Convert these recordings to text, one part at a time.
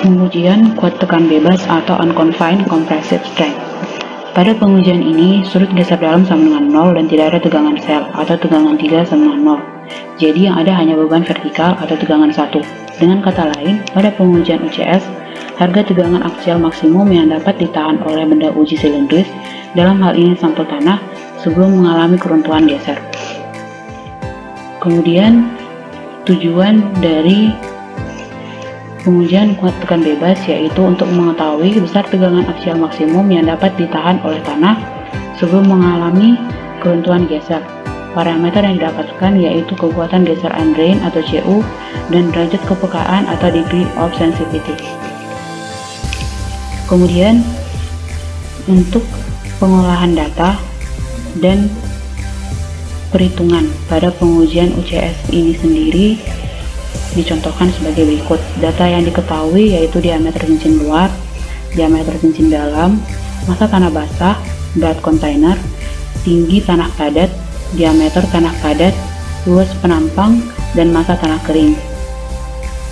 Pengujian kuat tekan bebas atau unconfined compressive strength. Pada pengujian ini, sudut geser dalam sama dengan 0 dan tidak ada tegangan sel atau tegangan 3 sama dengan 0. Jadi yang ada hanya beban vertikal atau tegangan 1. Dengan kata lain, pada pengujian UCS, harga tegangan aksial maksimum yang dapat ditahan oleh benda uji silindris, dalam hal ini sampel tanah, sebelum mengalami keruntuhan geser. Kemudian, tujuan dari pengujian kuat tekan bebas yaitu untuk mengetahui besar tegangan aksial maksimum yang dapat ditahan oleh tanah sebelum mengalami keruntuhan geser. Parameter yang didapatkan yaitu kekuatan geser undrain atau CU dan derajat kepekaan atau degree of sensitivity. Kemudian untuk pengolahan data dan perhitungan pada pengujian UCS ini sendiri dicontohkan sebagai berikut. Data yang diketahui yaitu diameter cincin luar, diameter cincin dalam, massa tanah basah, berat kontainer, tinggi tanah padat, diameter tanah padat, luas penampang, dan massa tanah kering.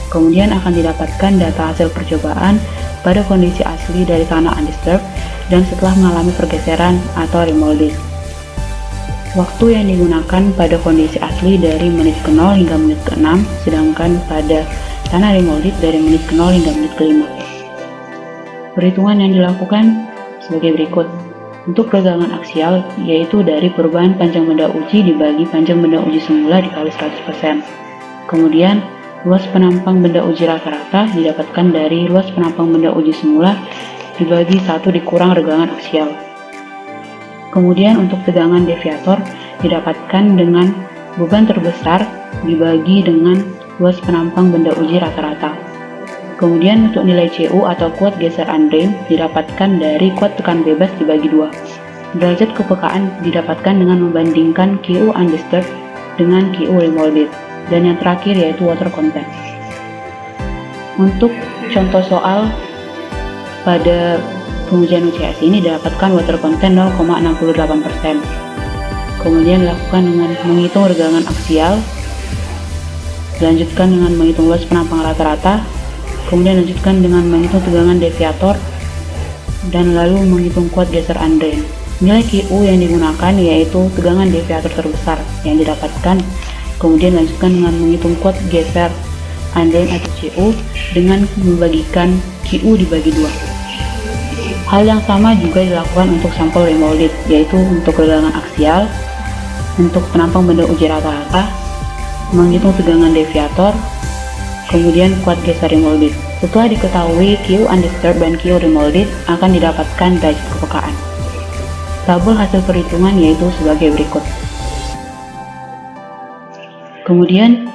Kemudian akan didapatkan data hasil percobaan pada kondisi asli dari tanah undisturbed dan setelah mengalami pergeseran atau remolding. Waktu yang digunakan pada kondisi asli dari menit ke-0 hingga menit ke-6, sedangkan pada tanah remolded dari menit ke-0 hingga menit ke-5. Perhitungan yang dilakukan sebagai berikut. Untuk regangan aksial, yaitu dari perubahan panjang benda uji dibagi panjang benda uji semula dikali 100%. Kemudian, luas penampang benda uji rata-rata didapatkan dari luas penampang benda uji semula dibagi 1 dikurang regangan aksial. Kemudian untuk tegangan deviator didapatkan dengan beban terbesar dibagi dengan luas penampang benda uji rata-rata. Kemudian untuk nilai CU atau kuat geser undrain didapatkan dari kuat tekan bebas dibagi 2. Derajat kepekaan didapatkan dengan membandingkan QU undisturbed dengan QU remolded. Dan yang terakhir yaitu water content. Untuk contoh soal pada pengujian UCS ini didapatkan water content 0,68%. Kemudian dilakukan dengan menghitung regangan aksial, dilanjutkan dengan menghitung luas penampang rata-rata, kemudian lanjutkan dengan menghitung tegangan deviator, dan lalu menghitung kuat geser undrain. Nilai QU yang digunakan yaitu tegangan deviator terbesar yang didapatkan, kemudian lanjutkan dengan menghitung kuat geser undrain atau CU dengan membagikan QU dibagi 2. Hal yang sama juga dilakukan untuk sampel remolded, yaitu untuk regangan aksial, untuk penampang benda uji rata-rata, menghitung tegangan deviator, kemudian kuat geser remolded. Setelah diketahui QU undisturbed dan QU remolded, akan didapatkan derajat kepekaan. Tabel hasil perhitungan yaitu sebagai berikut. Kemudian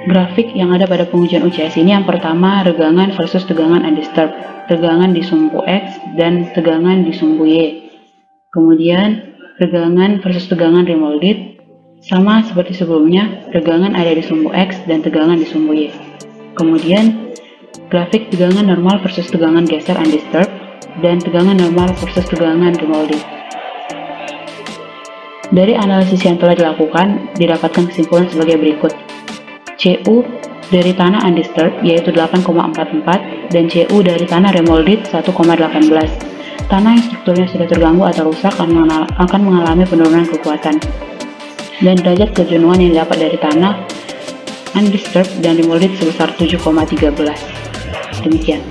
grafik yang ada pada pengujian UCS ini yang pertama regangan versus tegangan undisturbed, tegangan di sumbu X dan tegangan di sumbu Y. Kemudian regangan versus tegangan remolded sama seperti sebelumnya, regangan ada di sumbu X dan tegangan di sumbu Y. Kemudian grafik tegangan normal versus tegangan geser undisturbed dan tegangan normal versus tegangan remolded. Dari analisis yang telah dilakukan, didapatkan kesimpulan sebagai berikut. CU dari tanah undisturbed yaitu 8,44 dan CU dari tanah remolded 1,18. Tanah yang strukturnya sudah terganggu atau rusak akan mengalami penurunan kekuatan. Dan derajat kejenuhan yang didapat dari tanah undisturbed dan remolded sebesar 7,13. Demikian.